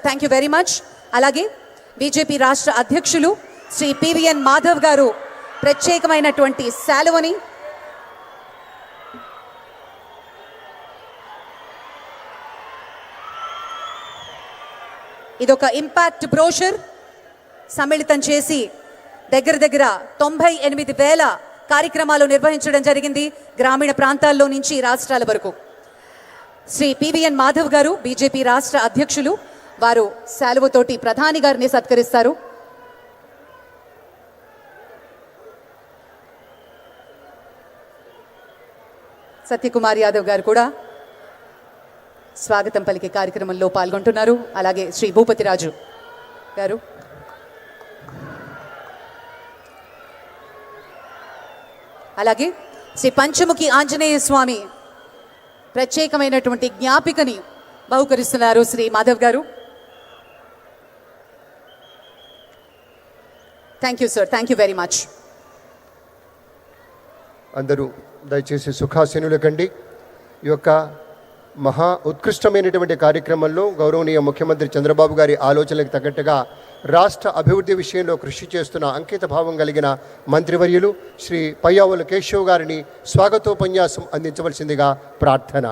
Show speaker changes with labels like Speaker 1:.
Speaker 1: Thank you very much. అలాగే BJP రాష్ట్ర అధ్యక్షులు శ్రీ పివిఎన్ మాధవ్ గారు ప్రత్యేకమైనటువంటి శాలువని ఇదొక ఇంపాక్ట్ బ్రోషర్ సమ్మిళితం చేసి దగ్గర 98,000 కార్యక్రమాలు నిర్వహించడం జరిగింది గ్రామీణ ప్రాంతాల్లో నుంచి రాష్ట్రాల వరకు. శ్రీ పివిఎన్ మాధవ్ గారు బీజేపీ రాష్ట్ర అధ్యక్షులు, వారు శాలువతోటి ప్రధాని గారిని సత్కరిస్తారు. సత్యకుమార్ యాదవ్ గారు కూడా స్వాగతం పలికే కార్యక్రమంలో పాల్గొంటున్నారు. అలాగే శ్రీ భూపతిరాజు గారు, అలాగే శ్రీ పంచముఖి ఆంజనేయ స్వామి ప్రత్యేకమైనటువంటి జ్ఞాపికని బహుకరిస్తున్నారు శ్రీ మాధవ్ గారు. Thank you sir, thank you very much.
Speaker 2: అందరూ దయచేసి సుఖాసీనుల కండి. ఈ యొక్క మహా ఉత్కృష్టమైనటువంటి కార్యక్రమంలో గౌరవనీయ ముఖ్యమంత్రి చంద్రబాబు గారి ఆలోచనలకు తగ్గట్టుగా రాష్ట్ర అభివృద్ధి విషయంలో కృషి చేస్తున్న అంకిత భావం కలిగిన మంత్రివర్యులు శ్రీ పయ్యావుల కేశవ్ గారిని స్వాగతోపన్యాసం అందించవలసిందిగా ప్రార్థన.